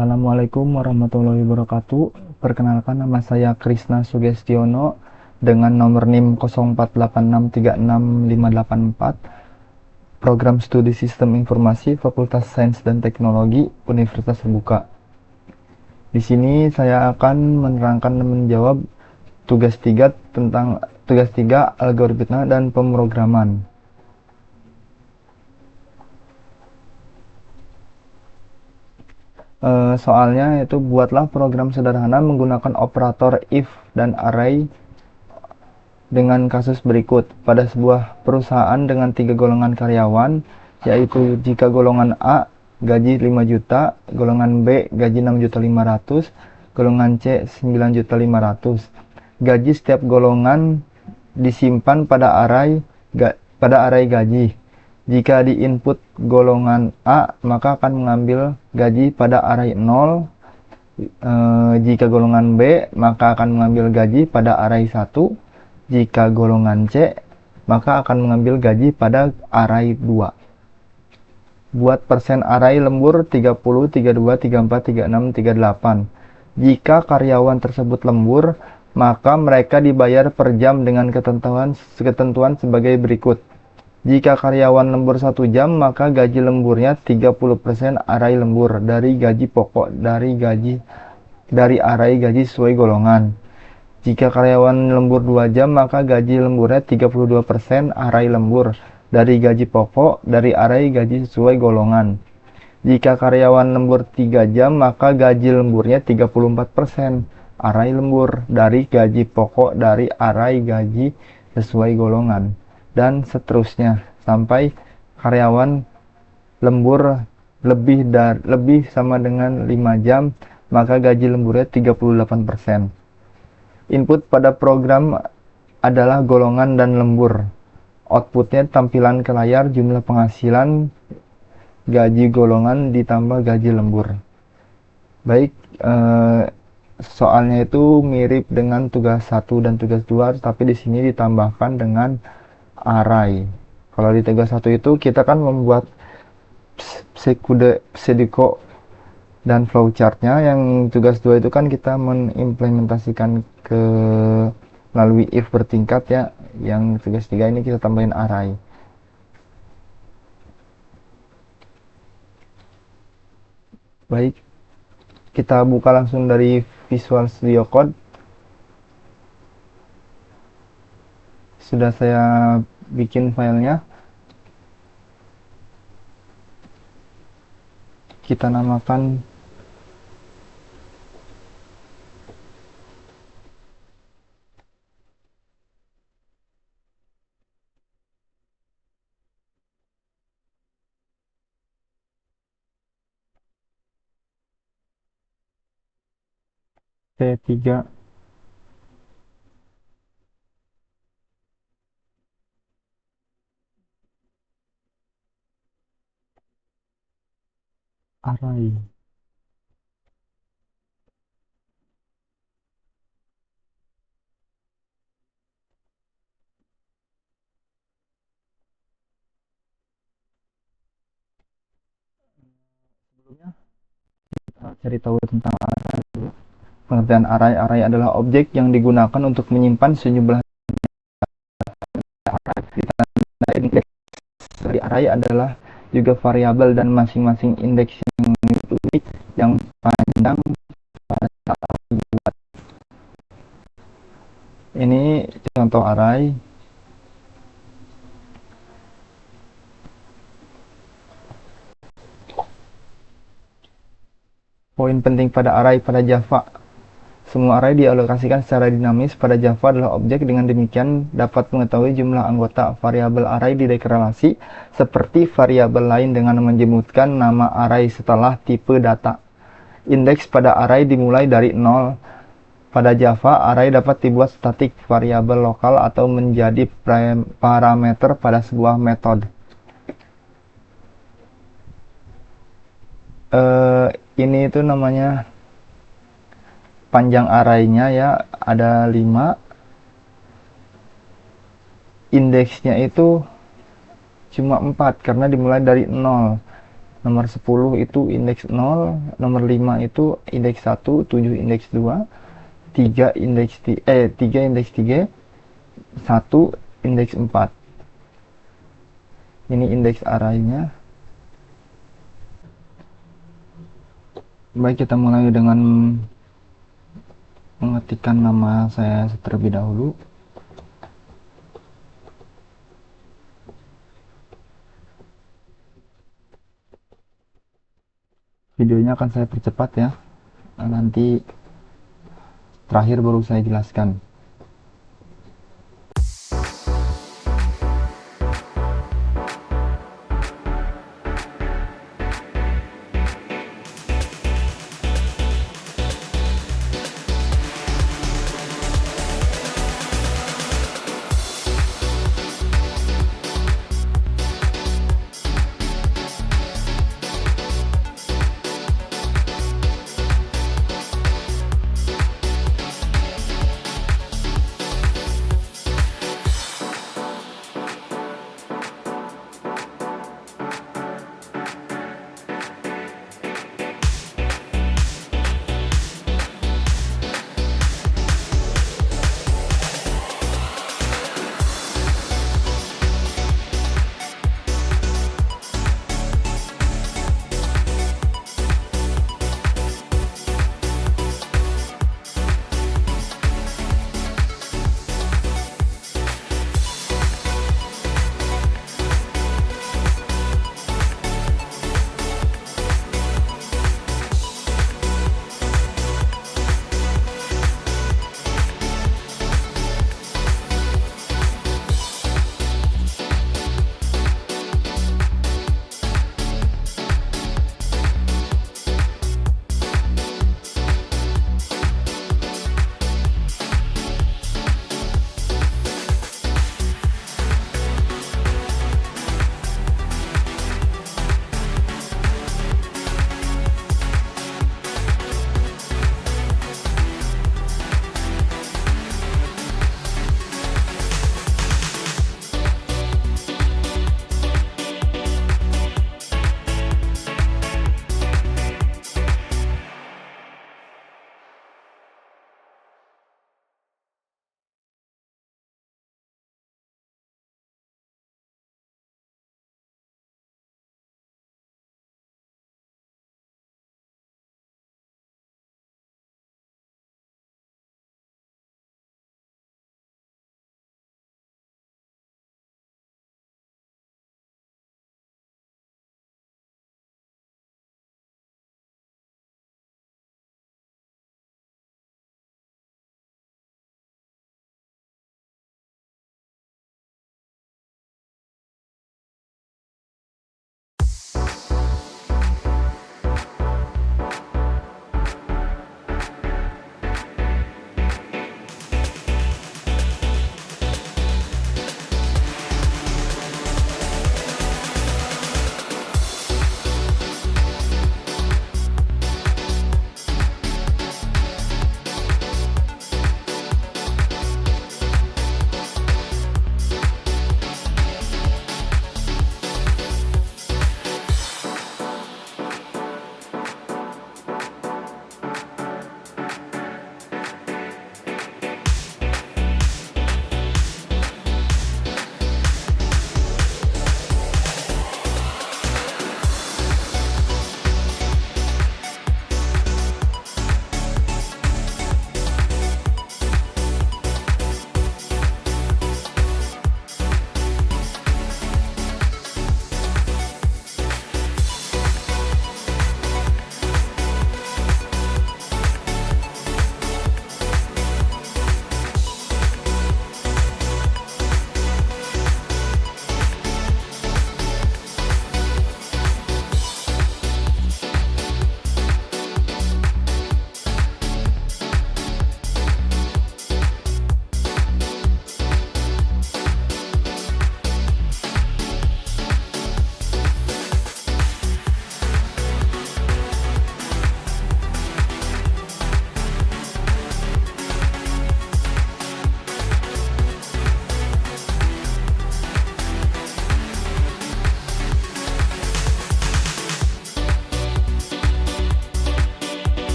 Assalamualaikum warahmatullahi wabarakatuh. Perkenalkan, nama saya Krisna Sugestiono dengan nomor NIM 0486365584, Program Studi Sistem Informasi Fakultas Sains dan Teknologi Universitas Terbuka. Di sini saya akan menerangkan dan menjawab tugas 3 algoritma dan pemrograman. Soalnya itu buatlah program sederhana menggunakan operator if dan array dengan kasus berikut. Pada sebuah perusahaan dengan 3 golongan karyawan, yaitu jika golongan A gaji 5 juta, golongan B gaji 6.500.000, golongan C 9.500.000. Gaji setiap golongan disimpan pada array gaji. Jika di input golongan A, maka akan mengambil gaji pada array 0. Jika golongan B, maka akan mengambil gaji pada array 1. Jika golongan C, maka akan mengambil gaji pada array 2. Buat persen array lembur 30, 32, 34, 36, 38. Jika karyawan tersebut lembur, maka mereka dibayar per jam dengan ketentuan sebagai berikut. Jika karyawan lembur 1 jam, maka gaji lemburnya 30% array lembur dari gaji pokok dari array gaji sesuai golongan. Jika karyawan lembur 2 jam, maka gaji lemburnya 32% array lembur dari gaji pokok dari array gaji sesuai golongan. Jika karyawan lembur 3 jam, maka gaji lemburnya 34% array lembur dari gaji pokok dari array gaji sesuai golongan, dan seterusnya sampai karyawan lembur lebih sama dengan 5 jam, maka gaji lemburnya 38%. Input pada program adalah golongan dan lembur. Outputnya tampilan ke layar jumlah penghasilan gaji golongan ditambah gaji lembur. Baik, soalnya itu mirip dengan tugas 1 dan tugas 2, tapi di sini ditambahkan dengan array. Kalau di tugas 1 itu kita kan membuat pseudocode dan flowchartnya. Yang tugas 2 itu kan kita mengimplementasikan melalui if bertingkat ya. Yang tugas 3 ini kita tambahin array. Baik, kita buka langsung dari Visual Studio Code. Sudah saya bikin filenya. Kita namakan T3 array. Sebelumnya kita cari tahu tentang array dulu. Pengertian array adalah objek yang digunakan untuk menyimpan sejumlah array. Ditandai indeks dari array adalah juga variabel dan masing-masing indeks yang unik yang panjang pada saat dibuat. Ini contoh array. Poin penting pada array pada Java. Semua array dialokasikan secara dinamis pada Java adalah objek. Dengan demikian dapat mengetahui jumlah anggota variabel array di deklarasi seperti variabel lain dengan menyebutkan nama array setelah tipe data. Indeks pada array dimulai dari 0. Pada Java, array dapat dibuat statik, variabel lokal, atau menjadi parameter pada sebuah metode. Ini itu namanya panjang arraynya ya, ada 5. Indeksnya itu cuma 4 karena dimulai dari 0. Nomor 10 itu indeks 0, nomor 5 itu indeks 1, 7 indeks 2, 3 indeks 3 indeks 3, 1 indeks 4. Ini indeks arraynya. Baik, kita mulai dengan mengetikkan nama saya terlebih dahulu. Videonya akan saya percepat ya. Nanti terakhir baru saya jelaskan.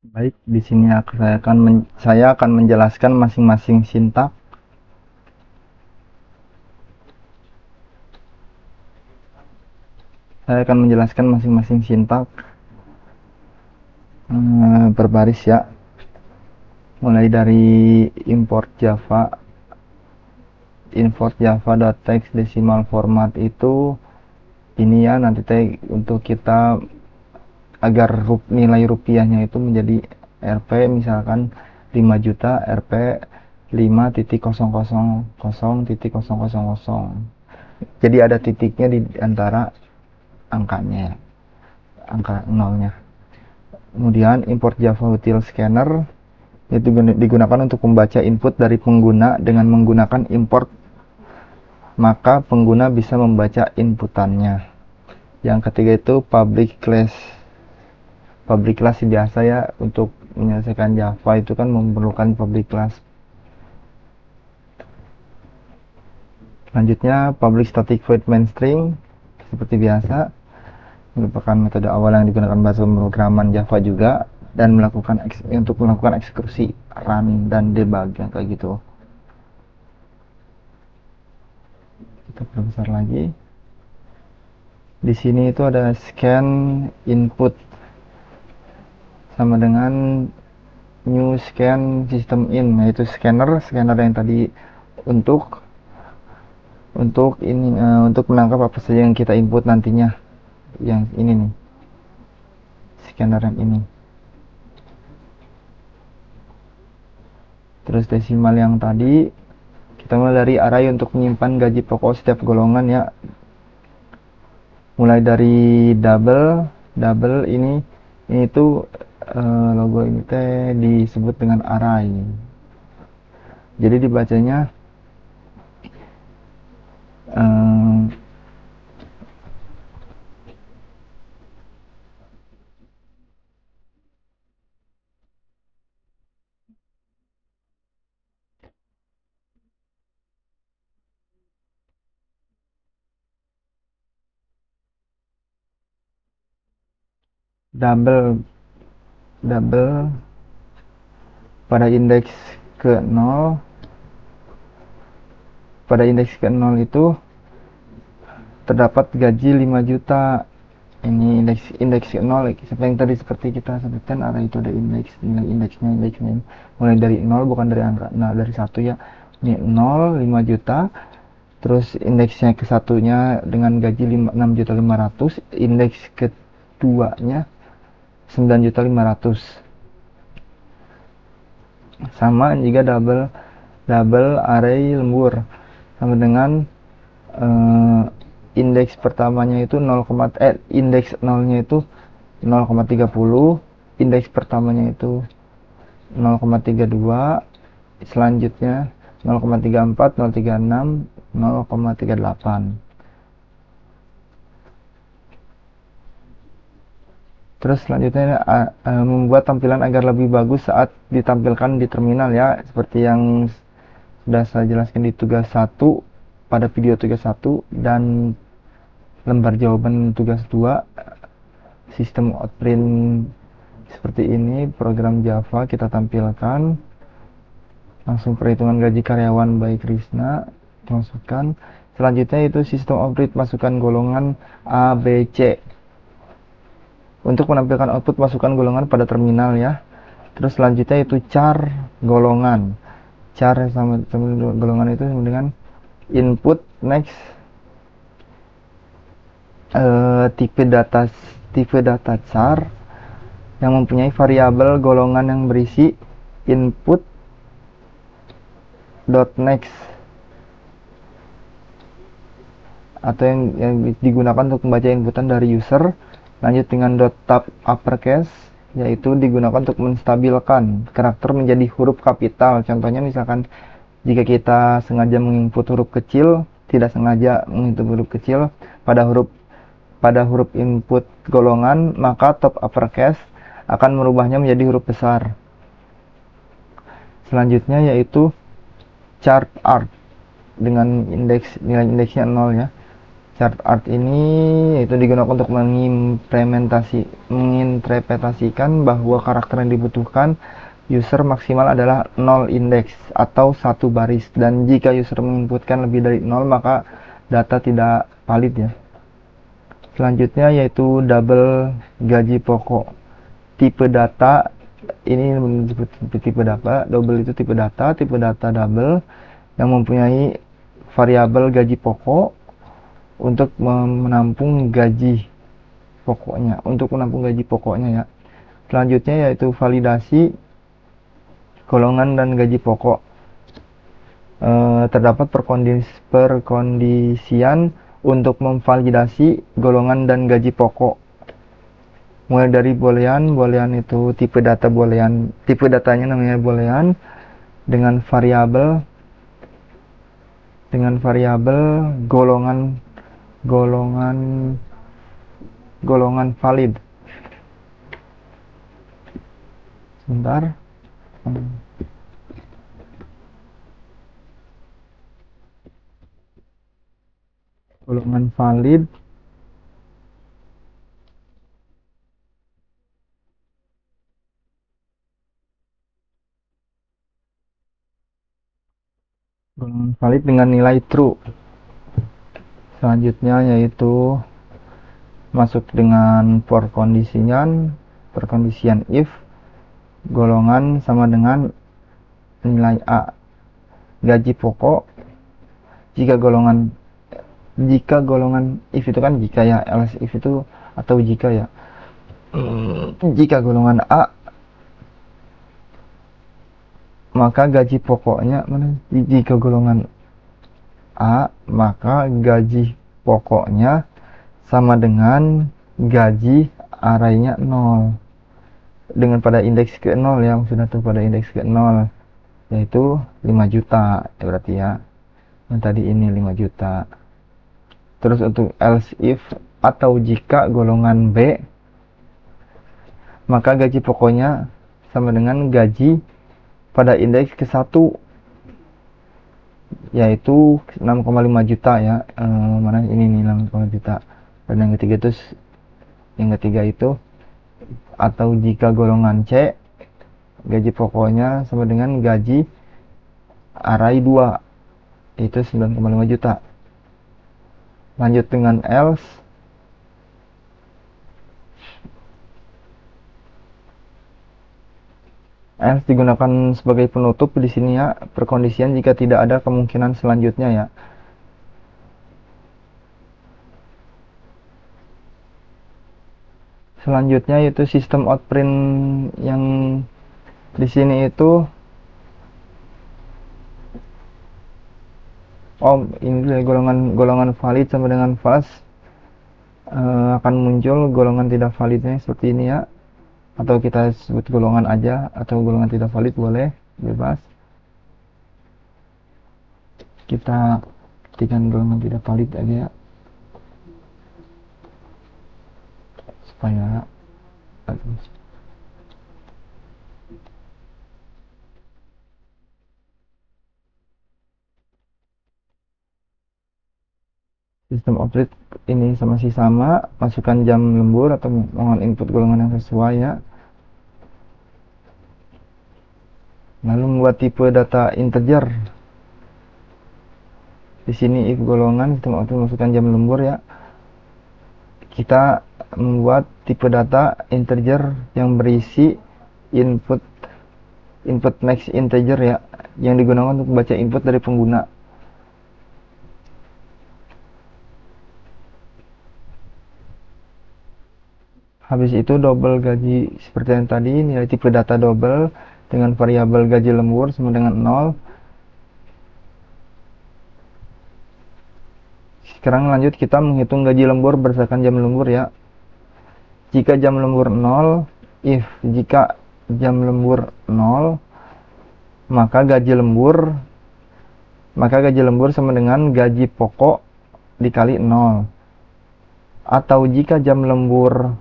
Baik, di sini saya akan menjelaskan masing-masing sintak. Saya akan menjelaskan masing-masing sintak berbaris ya. Mulai dari import Java.text decimal format itu ini ya, nanti untuk kita agar nilai rupiahnya itu menjadi Rp misalkan 5 juta Rp 5.000.000. Jadi ada titiknya di antara angkanya ya, angka nolnya. Kemudian import Java Util Scanner itu digunakan untuk membaca input dari pengguna dengan menggunakan import, maka pengguna bisa membaca inputannya. Yang ketiga itu public class biasa ya, untuk menyelesaikan Java itu kan memerlukan public class. Selanjutnya public static void main string seperti biasa, merupakan metode awal yang digunakan bahasa pemrograman Java juga, dan untuk melakukan eksekusi, run dan debug yang kayak gitu. Kita perbesar lagi. Di sini itu ada scan input sama dengan new scan system in, yaitu scanner yang tadi untuk untuk menangkap apa saja yang kita input nantinya. Yang ini nih, scanner yang ini. Terus desimal yang tadi, kita mulai dari array untuk menyimpan gaji pokok setiap golongan ya. Mulai dari double ini tuh logo ini teh disebut dengan array. Jadi dibacanya double pada indeks ke 0. Pada indeks ke 0 itu terdapat gaji 5 juta. Ini indeks ke 0 yang tadi seperti kita sebutkan, arah itu ada nilai indeksnya mulai dari 0, bukan dari angka, nah dari 1 ya. Ini 0 5 juta, terus indeksnya ke satunya dengan gaji 6.500.000, indeks keduanya 9.500.000. Sama jika double array lembur, sama dengan indeks pertamanya itu indeks nolnya itu 0,30, indeks pertamanya itu 0,32, selanjutnya 0,34, 0,36, 0,38. Terus selanjutnya membuat tampilan agar lebih bagus saat ditampilkan di terminal ya, seperti yang sudah saya jelaskan di tugas 1, pada video tugas 1 dan lembar jawaban tugas 2. Sistem outprint seperti ini, program Java kita tampilkan. Langsung perhitungan gaji karyawan by Krisna masukkan. Selanjutnya itu sistem output, masukkan golongan A, B, C. Untuk menampilkan output, masukkan golongan pada terminal ya. Terus selanjutnya itu char golongan. Char sama golongan itu sama dengan input next tipe data char yang mempunyai variabel golongan yang berisi input .next, atau yang digunakan untuk membaca inputan dari user. Lanjut dengan .tab uppercase, yaitu digunakan untuk menstabilkan karakter menjadi huruf kapital. Contohnya misalkan jika kita sengaja menginput huruf kecil, tidak sengaja menginput huruf kecil pada huruf input golongan, maka tab uppercase akan merubahnya menjadi huruf besar. Selanjutnya yaitu char art dengan nilai indeksnya 0 ya. Chart art ini itu digunakan untuk menginterpretasikan bahwa karakter yang dibutuhkan user maksimal adalah 0 indeks atau 1 baris, dan jika user menginputkan lebih dari 0 maka data tidak valid ya. Selanjutnya yaitu double gaji pokok. Tipe data ini disebut tipe data double, itu tipe data double yang mempunyai variabel gaji pokok untuk menampung gaji pokoknya, ya. Selanjutnya yaitu validasi golongan dan gaji pokok. Terdapat perkondisian untuk memvalidasi golongan dan gaji pokok, mulai dari boolean itu tipe data boolean, tipe datanya namanya boolean dengan variabel golongan valid. Sebentar. Golongan valid dengan nilai true. Selanjutnya yaitu masuk dengan perkondisian if golongan sama dengan nilai A. Gaji pokok jika golongan if itu kan jika ya, else if itu atau jika ya. Jika golongan A maka gaji pokoknya jika golongan A maka gaji pokoknya sama dengan gaji arraynya 0 dengan pada indeks ke 0 ya, sudah tuh pada indeks ke 0 yaitu 5 juta ya, berarti ya yang tadi ini 5 juta. Terus untuk else if atau jika golongan B maka gaji pokoknya sama dengan gaji pada indeks ke 1 yaitu 6,5 juta ya. Mana ini nih 6,5 juta. Dan yang ketiga itu atau jika golongan C gaji pokoknya sama dengan gaji array 2 itu 9,5 juta. Lanjut dengan else digunakan sebagai penutup di sini ya, perkondisian jika tidak ada kemungkinan selanjutnya ya. Selanjutnya yaitu sistem outprint yang di sini itu ini golongan valid sama dengan false, akan muncul golongan tidak validnya seperti ini ya, atau kita sebut golongan aja atau golongan tidak valid boleh, bebas. Kita ketikkan golongan tidak valid aja ya, supaya sistem output ini masih sama, masukkan jam lembur atau mohon input golongan yang sesuai ya. Lalu membuat tipe data integer. Di sini if golongan sistem output masukkan jam lembur ya. Kita membuat tipe data integer yang berisi input max integer ya, yang digunakan untuk membaca input dari pengguna. Habis itu double gaji seperti yang tadi, nilai tipe data double dengan variabel gaji lembur sama dengan 0. Sekarang lanjut kita menghitung gaji lembur berdasarkan jam lembur ya. Jika jam lembur 0, jika jam lembur 0 maka gaji lembur sama dengan gaji pokok dikali 0. Atau jika jam lembur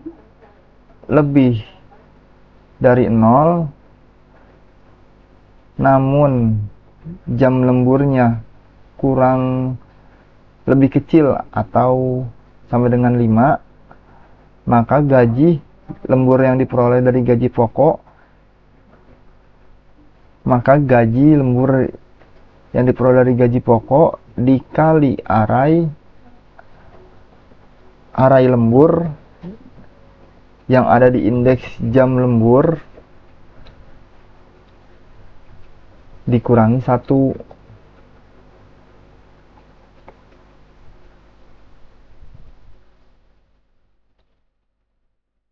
lebih dari 0 namun jam lemburnya kurang lebih kecil atau sama dengan 5, maka gaji lembur yang diperoleh dari gaji pokok, maka gaji lembur yang diperoleh dari gaji pokok dikali arai lembur yang ada di indeks jam lembur dikurangi 1.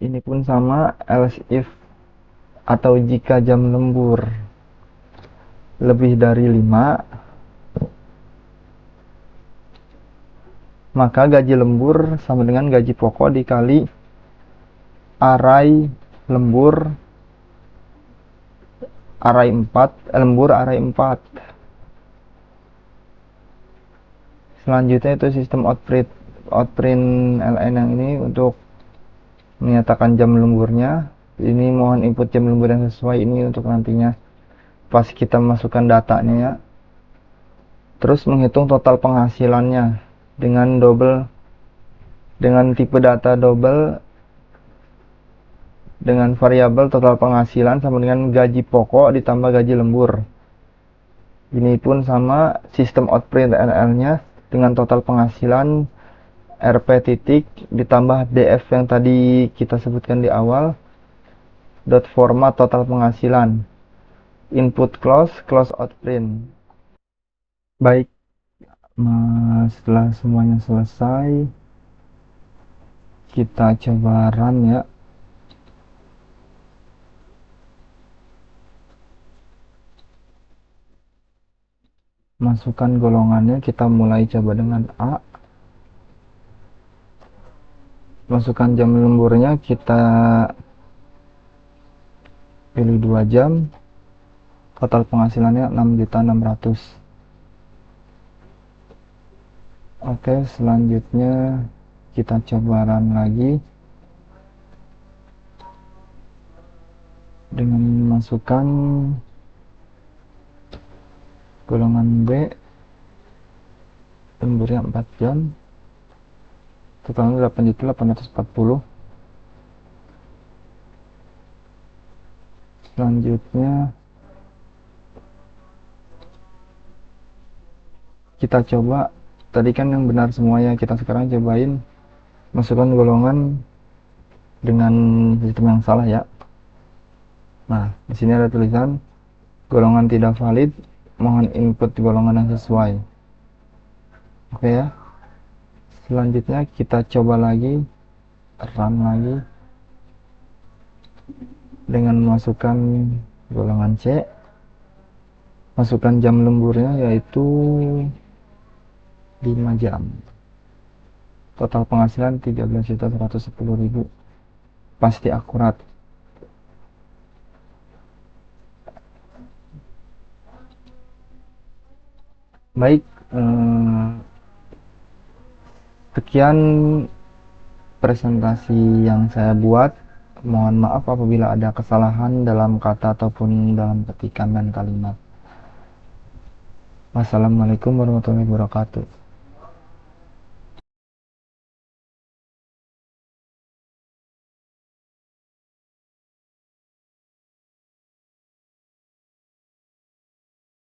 Ini pun sama, else if atau jika jam lembur lebih dari 5, maka gaji lembur sama dengan gaji pokok dikali arai lembur lembur arai 4. Selanjutnya itu sistem outprint LN yang ini untuk menyatakan jam lemburnya. Ini mohon input jam lembur yang sesuai ini untuk nantinya pas kita masukkan datanya ya. Terus menghitung total penghasilannya dengan tipe data double dengan variabel total penghasilan sama dengan gaji pokok ditambah gaji lembur. Ini pun sama, sistem outprint NL-nya dengan total penghasilan RP titik ditambah DF yang tadi kita sebutkan di awal, dot format total penghasilan, input close outprint. Baik, setelah semuanya selesai, kita coba run ya. Masukkan golongannya, kita mulai coba dengan A. Masukkan jam lemburnya, kita pilih 2 jam. Total penghasilannya 6.600.000. Oke, selanjutnya kita coba run lagi dengan masukkan golongan B, lemburnya 4 jam, totalnya 8.840.000. Selanjutnya kita coba, tadi kan yang benar semuanya, kita sekarang cobain masukkan golongan dengan sistem yang salah ya. Nah, di sini ada tulisan golongan tidak valid, mohon input golongan yang sesuai. Oke ya. Selanjutnya kita coba lagi, run lagi dengan memasukkan golongan C. Masukkan jam lemburnya yaitu 5 jam. Total penghasilan 13.110.000. Pasti akurat. Baik, sekian presentasi yang saya buat. Mohon maaf apabila ada kesalahan dalam kata ataupun dalam ketikan dan kalimat. Wassalamualaikum warahmatullahi wabarakatuh.